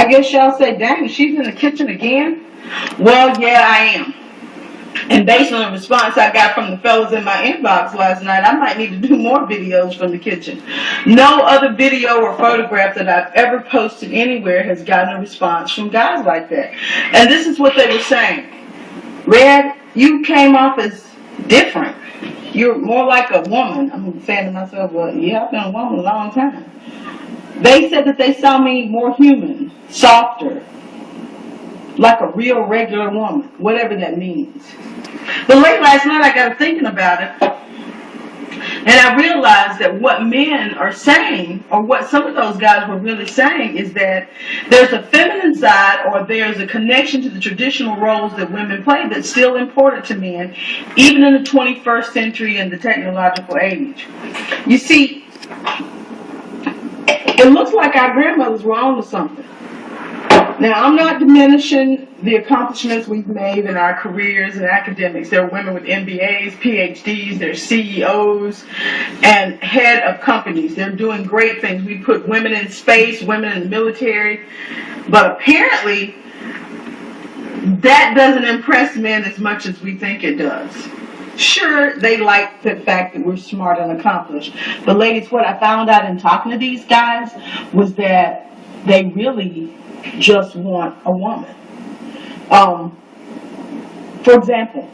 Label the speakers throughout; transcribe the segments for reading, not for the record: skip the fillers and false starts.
Speaker 1: I guess y'all say, dang, she's in the kitchen again? Well, yeah, I am. And based on the response I got from the fellas in my inbox last night, I might need to do more videos from the kitchen. No other video or photograph that I've ever posted anywhere has gotten a response from guys like that. And this is what they were saying. Red, you came off as different. You're more like a woman. I'm saying to myself, well, yeah, I've been a woman a long time. They said that they saw me more human, softer, like a real regular woman, whatever that means. But late last night I got to thinking about it, and I realized that what men are saying, or what some of those guys were really saying, is that there's a feminine side, or there's a connection to the traditional roles that women play that's still important to men, even in the 21st century and the technological age. You see, it looks like our grandmothers were on to something. Now, I'm not diminishing the accomplishments we've made in our careers and academics. There are women with MBAs, PhDs, they're CEOs, and head of companies. They're doing great things. We put women in space, women in the military, but apparently that doesn't impress men as much as we think it does. Sure, they like the fact that we're smart and accomplished. But ladies, what I found out in talking to these guys was that they really just want a woman. For example,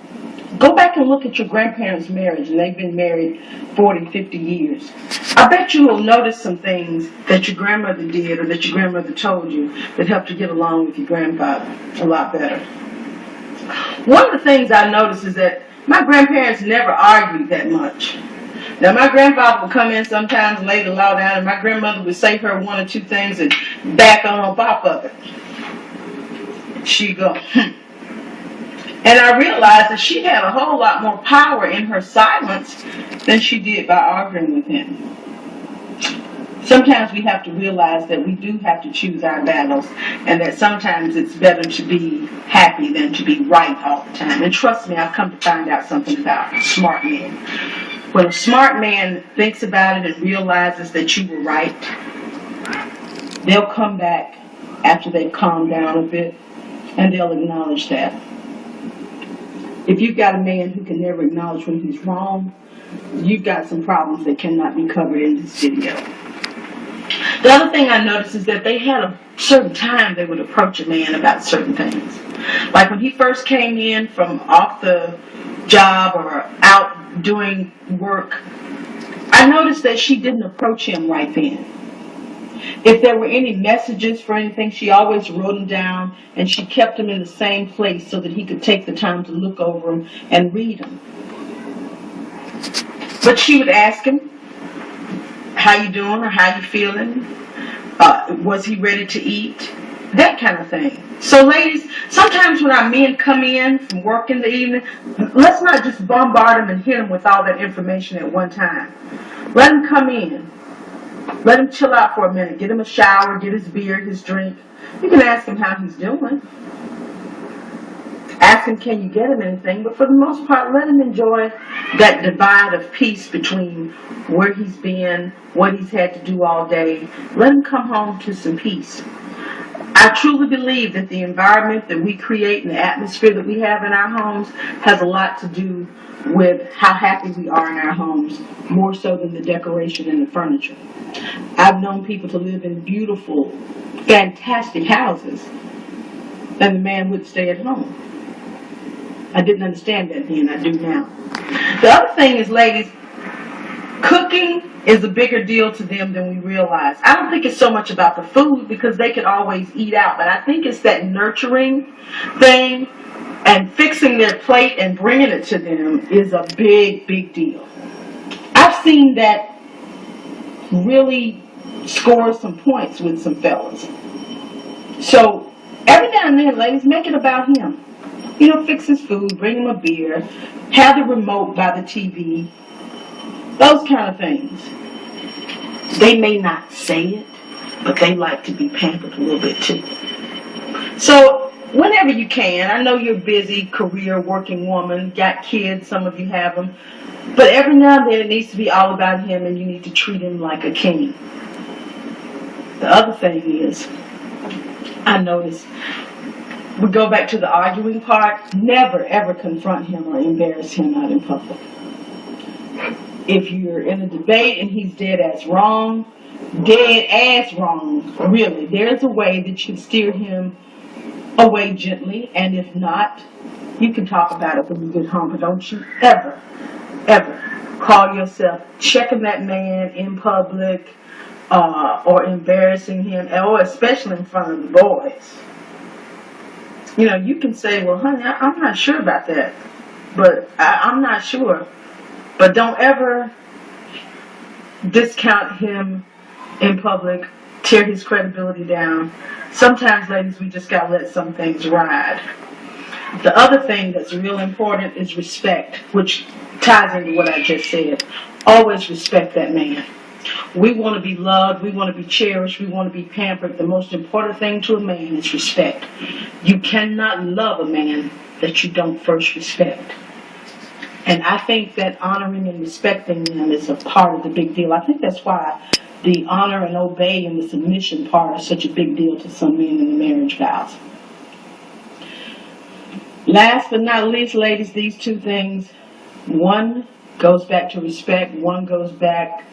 Speaker 1: go back and look at your grandparents' marriage, and they've been married 40, 50 years. I bet you will notice some things that your grandmother did or that your grandmother told you that helped you get along with your grandfather a lot better. One of the things I noticed is that my grandparents never argued that much. Now, my grandfather would come in sometimes and lay the law down, and my grandmother would say her one or two things and back on top of it. She'd go, And I realized that she had a whole lot more power in her silence than she did by arguing with him. Sometimes we have to realize that we do have to choose our battles, and that sometimes it's better to be happy than to be right all the time. And trust me, I've come to find out something about smart men. When a smart man thinks about it and realizes that you were right, they'll come back after they've calmed down a bit, and they'll acknowledge that. If you've got a man who can never acknowledge when he's wrong, you've got some problems that cannot be covered in this video. The other thing I noticed is that they had a certain time they would approach a man about certain things. Like when he first came in from off the job or out doing work, I noticed that she didn't approach him right then. If there were any messages for anything, she always wrote them down, and she kept them in the same place so that he could take the time to look over them and read them. But she would ask him, how you doing, or how you feeling? Was he ready to eat? That kind of thing. So ladies, sometimes when our men come in from work in the evening, let's not just bombard them and hit them with all that information at one time. Let them come in. Let him chill out for a minute. Get him a shower, get his beer, his drink. You can ask him how he's doing. Ask him, can you get him anything? But for the most part, let him enjoy that divide of peace between where he's been, what he's had to do all day. Let him come home to some peace. I truly believe that the environment that we create and the atmosphere that we have in our homes has a lot to do with how happy we are in our homes, more so than the decoration and the furniture. I've known people to live in beautiful, fantastic houses, and the man would stay at home. I didn't understand that then, I do now. The other thing is, ladies, cooking is a bigger deal to them than we realize. I don't think it's so much about the food, because they could always eat out, but I think it's that nurturing thing, and fixing their plate and bringing it to them is a big, big deal. I've seen that really score some points with some fellas. So every now and then, ladies, make it about him. You know, fix his food, bring him a beer, have the remote by the TV, those kind of things. They may not say it, but they like to be pampered a little bit too. So whenever you can, I know you're a busy career working woman, got kids, some of you have them, but every now and then it needs to be all about him, and you need to treat him like a king. The other thing is, I noticed. We go back to the arguing part. Never ever confront him or embarrass him out in public. If you're in a debate and he's dead ass wrong, really, there's a way that you steer him away gently, and if not, you can talk about it when you get home. But don't you ever call yourself checking that man in public or embarrassing him, or especially in front of the boys. You know, you can say, well, honey, I'm not sure about that, but I'm not sure. But don't ever discount him in public, tear his credibility down. Sometimes, ladies, we just got to let some things ride. The other thing that's real important is respect, which ties into what I just said. Always respect that man. We want to be loved, we want to be cherished, we want to be pampered. The most important thing to a man is respect. You cannot love a man that you don't first respect. And I think that honoring and respecting them is a part of the big deal. I think that's why the honor and obey and the submission part is such a big deal to some men in the marriage vows. Last but not least, ladies, these two things. One goes back to respect. One goes back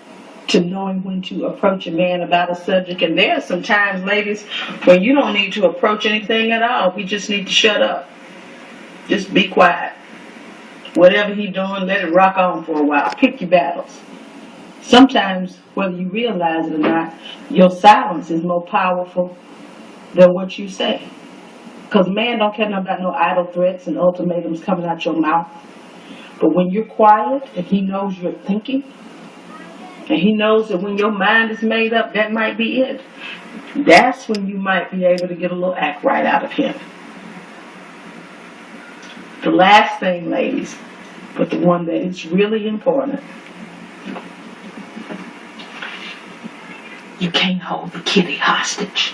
Speaker 1: to knowing when to approach a man about a subject. And there are some times, ladies, when you don't need to approach anything at all. We just need to shut up. Just be quiet. Whatever he's doing, let it rock on for a while. Pick your battles. Sometimes, whether you realize it or not, your silence is more powerful than what you say. Because man don't care nothing about no idle threats and ultimatums coming out your mouth. But when you're quiet and he knows you're thinking, and he knows that when your mind is made up, that might be it. That's when you might be able to get a little act right out of him. The last thing, ladies, but the one that is really important. You can't hold the kitty hostage.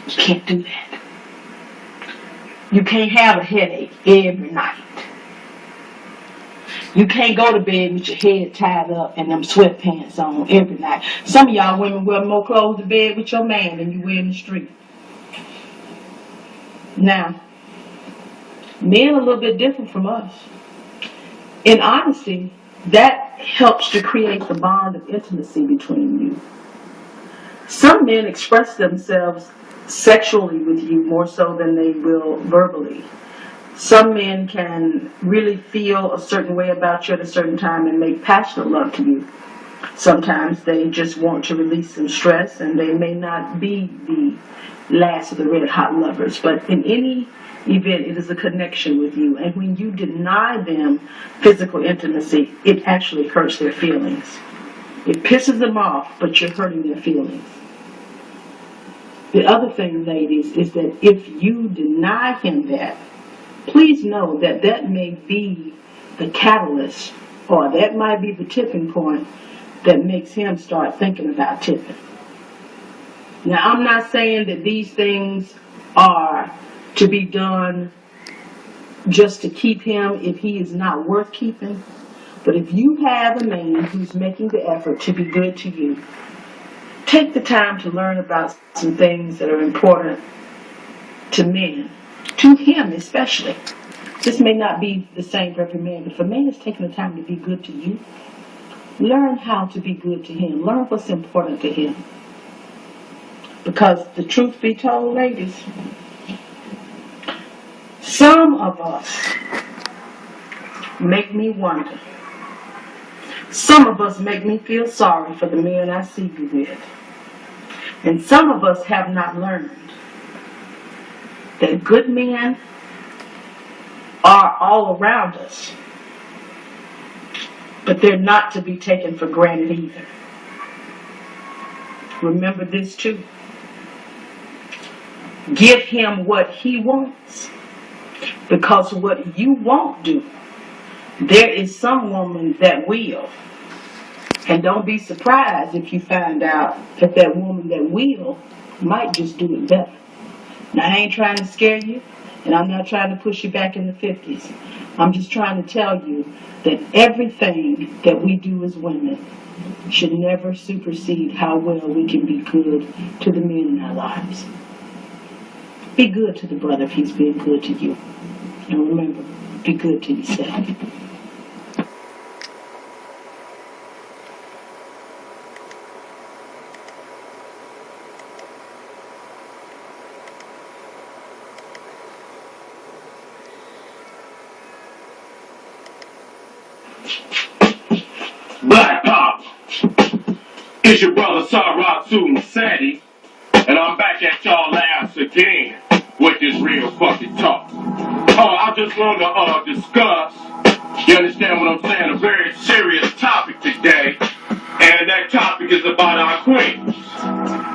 Speaker 1: You can't do that. You can't have a headache every night. You can't go to bed with your head tied up and them sweatpants on every night. Some of y'all women wear more clothes to bed with your man than you wear in the street. Now, men are a little bit different from us. In honesty, that helps to create the bond of intimacy between you. Some men express themselves sexually with you more so than they will verbally. Some men can really feel a certain way about you at a certain time and make passionate love to you. Sometimes they just want to release some stress, and they may not be the last of the red hot lovers. But in any event, it is a connection with you. And when you deny them physical intimacy, it actually hurts their feelings. It pisses them off, but you're hurting their feelings. The other thing, ladies, is that if you deny him that, please know that that may be the catalyst, or that might be the tipping point that makes him start thinking about tipping. Now, I'm not saying that these things are to be done just to keep him if he is not worth keeping. But if you have a man who's making the effort to be good to you, take the time to learn about some things that are important to men, to him especially. This may not be the same for every man, but if a man is taking the time to be good to you, learn how to be good to him. Learn what's important to him. Because the truth be told, ladies, some of us make me wonder. Some of us make me feel sorry for the men I see you with. And some of us have not learned that good men are all around us, but they're not to be taken for granted either. Remember this too. Give him what he wants, because what you won't do, there is some woman that will. And don't be surprised if you find out that that woman that will might just do it better. Now, I ain't trying to scare you, And I'm not trying to push you back in the 50s. I'm just trying to tell you that everything that we do as women should never supersede how well we can be good to the men in our lives. Be good to the brother if he's being good to you. And remember, be good to yourself.
Speaker 2: Black Pop, it's your brother Saratu Sadi, and I'm back at y'all ass again with this real fucking talk. I just want to discuss, you understand what I'm saying, a very serious topic today, and that topic is about our queens.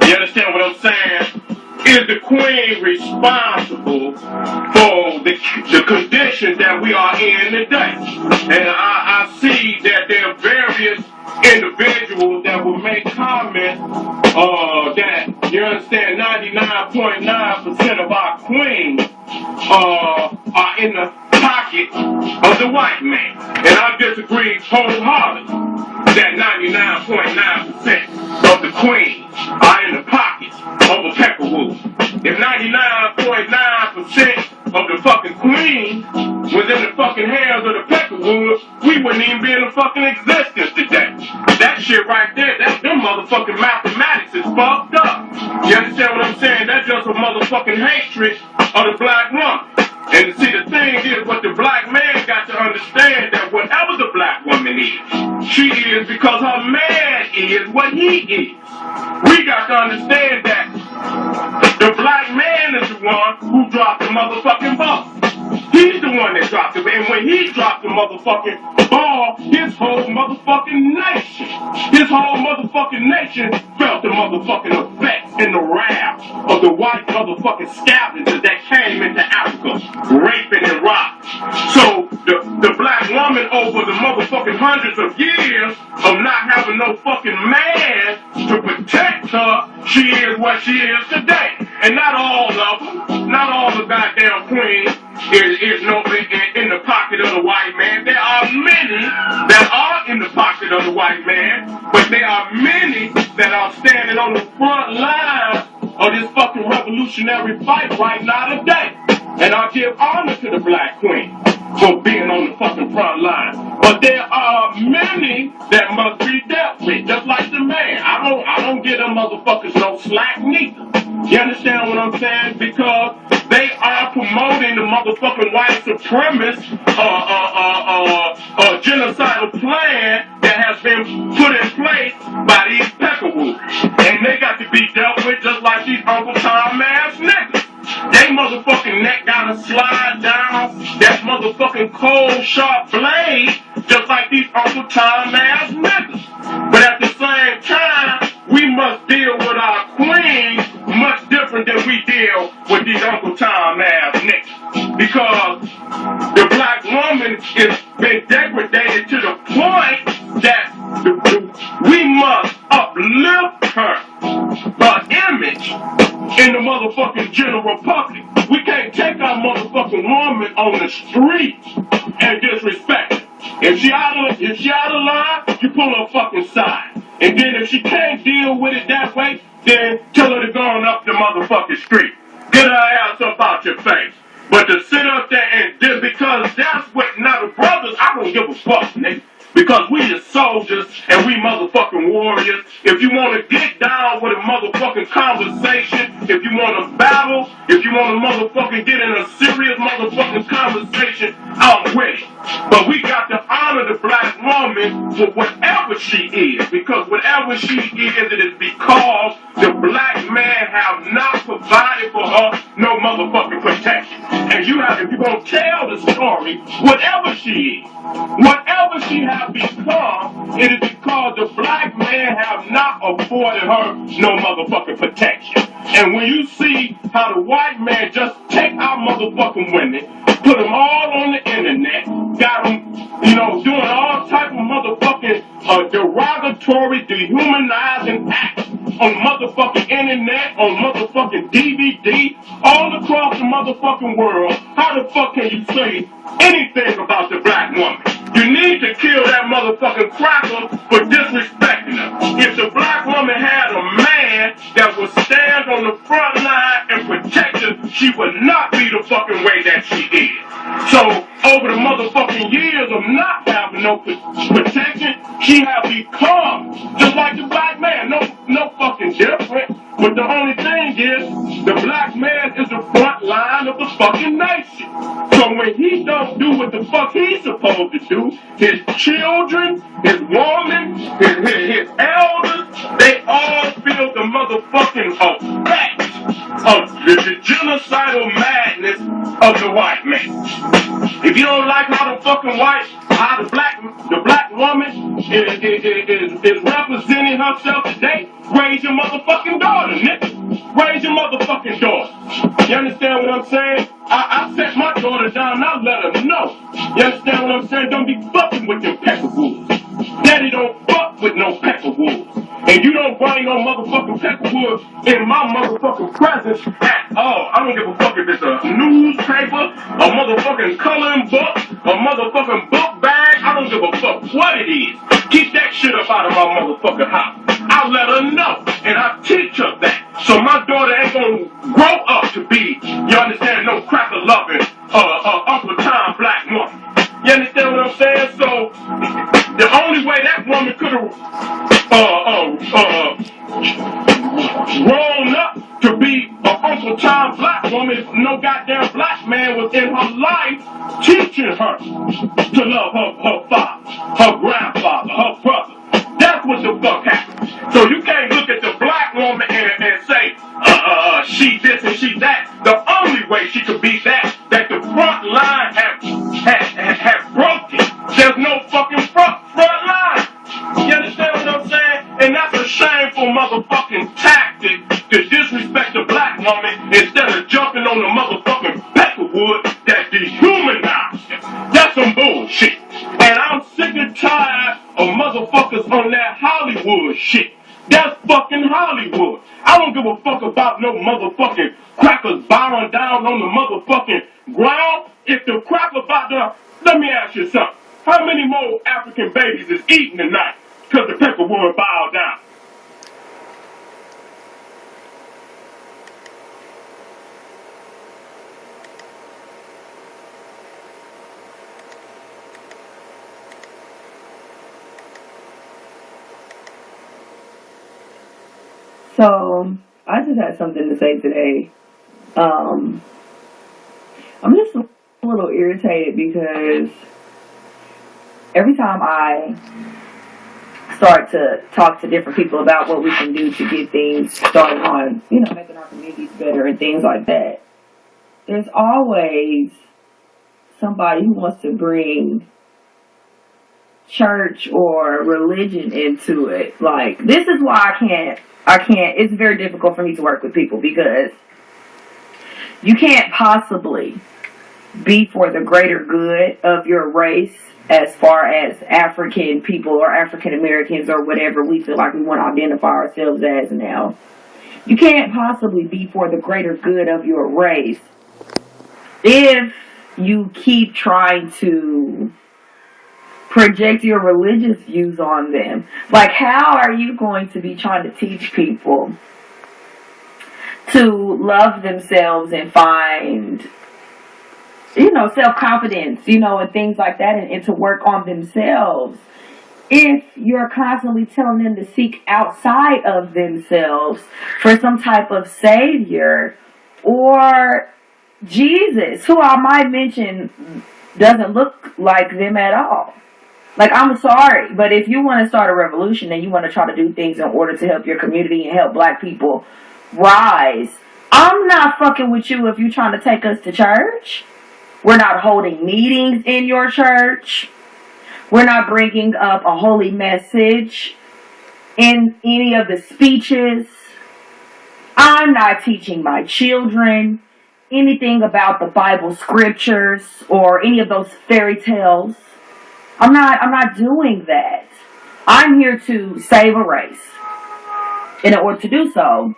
Speaker 2: You understand what I'm saying? Is the queen responsible for the condition that we are in today? And I see that there are various individuals that will make comments that, you understand, 99.9% of our queens are in the pocket of the white man. And I disagree wholeheartedly that 99.9% of the queens are in the pockets of a peckerwood. If 99.9% of the fucking queen was in the fucking hands of the peckerwood, we wouldn't even be in the fucking existence today. That shit right there, them motherfucking mathematics is fucked up. You understand what I'm saying? That's just a motherfucking hatred of the black woman. And see, the thing is, what the black man got to understand that whatever the black woman is, she is because her man is what he is. We got to understand that the black man is the one who dropped the motherfucking ball. He's the one that dropped it. And when he dropped the motherfucking ball, his whole motherfucking nation felt the motherfucking effects and the wrath of the white motherfucking scavengers that came into Africa, raping and robbing. So the black woman over the motherfucking hundreds of years of not having no fucking man to protect her, she is what she is today. And not all of them, not all the goddamn queens is no in the pocket of the white man. There are many that are in the pocket of the white man, but there are many that are standing on the front line of this fucking revolutionary fight right now today. And I give honor to the black queen for being on the fucking front line. But there are many that must be dealt with, just like the man. I don't give them motherfuckers no slack neither. You understand what I'm saying? Because they are promoting the motherfucking white supremacist genocidal plan that has been put in place by these peckerwoods. And they got to be dealt with just like these Uncle Tom ass niggas. They motherfucking neck gotta slide down that motherfucking cold sharp blade just like these Uncle Tom ass niggas. But at the same time, we must deal with our queens much different than we deal with these Uncle Tom ass niggas. Because the black woman has been degraded to the point that we must uplift her image in the motherfucking general public. We can't take our motherfucking woman on the street and disrespect her. If she out of line, you pull her fucking side. And then if she can't deal with it that way, then tell her to go on up the motherfucking street. Get her ass up out your face. But to sit up there and just because that's what, now the brothers, I don't give a fuck, nigga. Because we the soldiers and we motherfucking warriors. If you want to get down with a motherfucking conversation, if you want to battle, if you want to motherfucking get in a serious motherfucking conversation, I'm with it. But we got to honor the black woman for whatever she is. Because whatever she is, it is because the black man have not provided for her no motherfucking protection. And you have, if you're going to tell the story, whatever she is, whatever she has become, it is because the black man have not afforded her no motherfucking protection. And when you see how the white man just take our motherfucking women, put them all on the internet, got them, doing all type of motherfucking derogatory, dehumanizing acts on motherfucking internet, on motherfucking DVD, all across the motherfucking world. How the fuck can you say anything about the black woman? You need to kill that motherfucking cracker for disrespecting her. If the black woman had a man that would stand on the front line and protect her, she would not be the fucking way that she is. So, over the motherfucking years of not having no protection, she has become just like the black man. No fucking different. But the only thing is, the black man is the front line of the fucking nation. So when he don't do what the fuck he's supposed to do, his children, his woman, his elders, they all feel the motherfucking effect of the genocidal madness of the white man. If you don't like how the black woman is representing herself today, raise your motherfucking daughter, nigga. Raise your motherfucking daughter. You understand what I'm saying? I set my daughter down and I let her know. You understand what I'm saying? Don't be fucking with them peckerwoods. Daddy don't fuck with no peckerwoods. And you don't bring no motherfucking peckerwood in my motherfucking presence at all. I don't give a fuck if it's a newspaper, a motherfucking coloring book, a motherfucking book bag. I don't give a fuck what it is. Keep that shit up out of my motherfucking house. I let her know, and I teach her that. So my daughter ain't gonna grow up to be, you understand, no cracker loving, Uncle Tom black woman. You understand what I'm saying? So, the only way that woman could have grown up to be an Uncle Tom black woman if no goddamn black man was in her life teaching her to love her father, her grandfather, her brother. That's what the fuck happened. So you can't look at the black woman and say, she this and she that. The only way she could be that the front line have broken. There's no fucking front line. You understand what I'm saying? And that's a shameful motherfucking tactic to disrespect the black woman instead of jumping on the motherfucking peckerwood that dehumanized them. That's some bullshit. And I'm sick and tired of motherfuckers on that Hollywood shit. That's fucking Hollywood. I don't give a fuck about no motherfucking crackers bowing down on the motherfucking ground. If the cracker about to, let me ask you something. How many more African babies is eating tonight because the peckerwood bowed down?
Speaker 1: So, I just had something to say today. I'm just a little irritated because every time I start to talk to different people about what we can do to get things started on, making our communities better and things like that, there's always somebody who wants to bring church or religion into it. Like, this is why I can't, it's very difficult for me to work with people because you can't possibly be for the greater good of your race as far as African people or African Americans or whatever we feel like we want to identify ourselves as now. You can't possibly be for the greater good of your race if you keep trying to project your religious views on them. Like, how are you going to be trying to teach people to love themselves and find, self-confidence, and things like that, and to work on themselves if you're constantly telling them to seek outside of themselves for some type of savior or Jesus, who I might mention doesn't look like them at all. Like, I'm sorry, but if you want to start a revolution and you want to try to do things in order to help your community and help black people rise, I'm not fucking with you if you're trying to take us to church. We're not holding meetings in your church. We're not bringing up a holy message in any of the speeches. I'm not teaching my children anything about the Bible scriptures or any of those fairy tales. I'm not doing that. I'm here to save a race.
Speaker 3: in order to do so.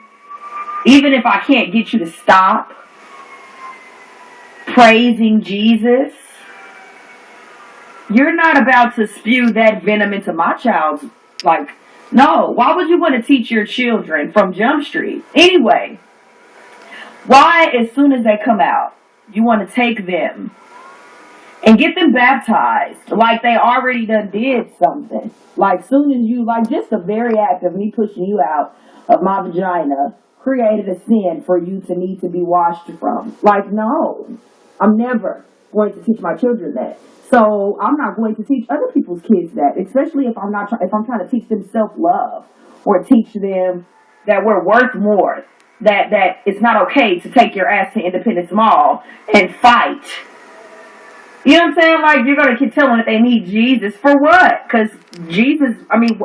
Speaker 3: Even if I can't get you to stop praising Jesus, you're not about to spew that venom into my child's, like, no. Why would you want to teach your children from Jump Street? Anyway, why, as soon as they come out, you want to take them and get them baptized like they already done did something? Like, soon as you, like, just the very act of me pushing you out of my vagina created a sin for you to need to be washed from. Like, no. I'm never going to teach my children that. So I'm not going to teach other people's kids that, especially if I'm trying to teach them self-love or teach them that we're worth more, that it's not okay to take your ass to Independence Mall and fight. You know what I'm saying? Like, you're going to keep telling them that they need Jesus for what? Because Jesus, I mean,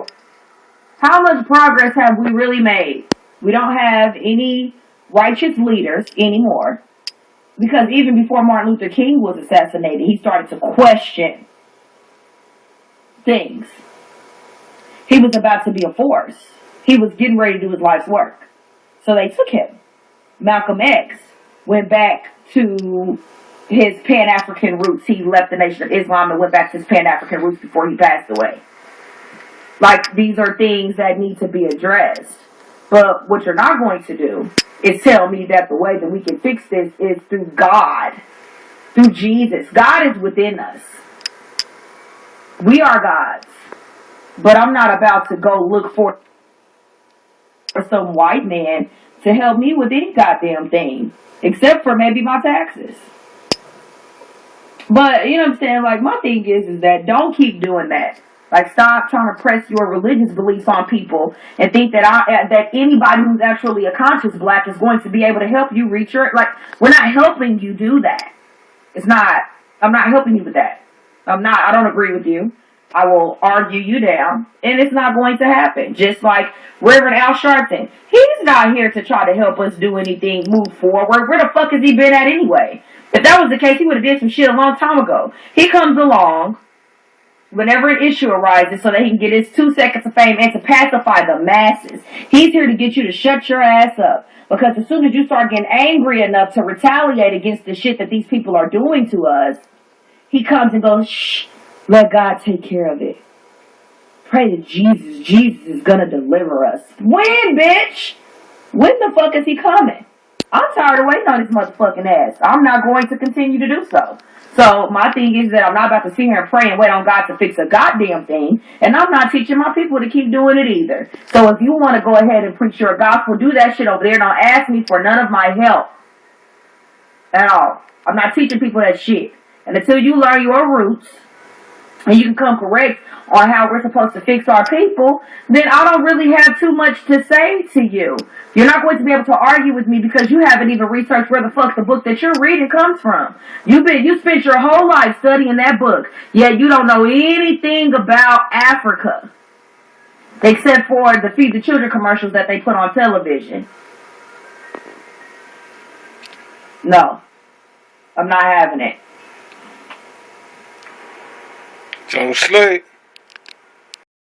Speaker 3: how much progress have we really made? We don't have any righteous leaders anymore. Because even before Martin Luther King was assassinated, he started to question things. He was about to be a force. He was getting ready to do his life's work. So they took him. Malcolm X went back to his Pan-African roots. He left the Nation of Islam and went back to his Pan-African roots before he passed away. Like, these are things that need to be addressed. But what you're not going to do is tell me that the way that we can fix this is through God, through Jesus. God is within us. We are God's. But I'm not about to go look for some white man to help me with any goddamn thing, except for maybe my taxes. But, you know what I'm saying? Like, my thing is that don't keep doing that. Like, stop trying to press your religious beliefs on people and think that that anybody who's actually a conscious black is going to be able to help you reach your, like, we're not helping you do that. I'm not helping you with that. I don't agree with you. I will argue you down, and it's not going to happen. Just like Reverend Al Sharpton. He's not here to try to help us do anything, move forward. Where the fuck has he been at anyway? If that was the case, he would have did some shit a long time ago. He comes along whenever an issue arises so that he can get his 2 seconds of fame and to pacify the masses. He's here to get you to shut your ass up. Because as soon as you start getting angry enough to retaliate against the shit that these people are doing to us, he comes and goes, shh, let God take care of it. Pray to Jesus. Jesus is gonna deliver us. When, bitch? When the fuck is he coming? I'm tired of waiting on his motherfucking ass. I'm not going to continue to do so. So my thing is that I'm not about to sit here and pray and wait on God to fix a goddamn thing. And I'm not teaching my people to keep doing it either. So if you want to go ahead and preach your gospel, do that shit over there. Don't ask me for none of my help. At all. I'm not teaching people that shit. And until you learn your roots, and you can come correct on how we're supposed to fix our people, then I don't really have too much to say to you. You're not going to be able to argue with me because you haven't even researched where the fuck the book that you're reading comes from. You spent your whole life studying that book, yet you don't know anything about Africa. Except for the Feed the Children commercials that they put on television. No. I'm not having it.
Speaker 4: Don't sleep.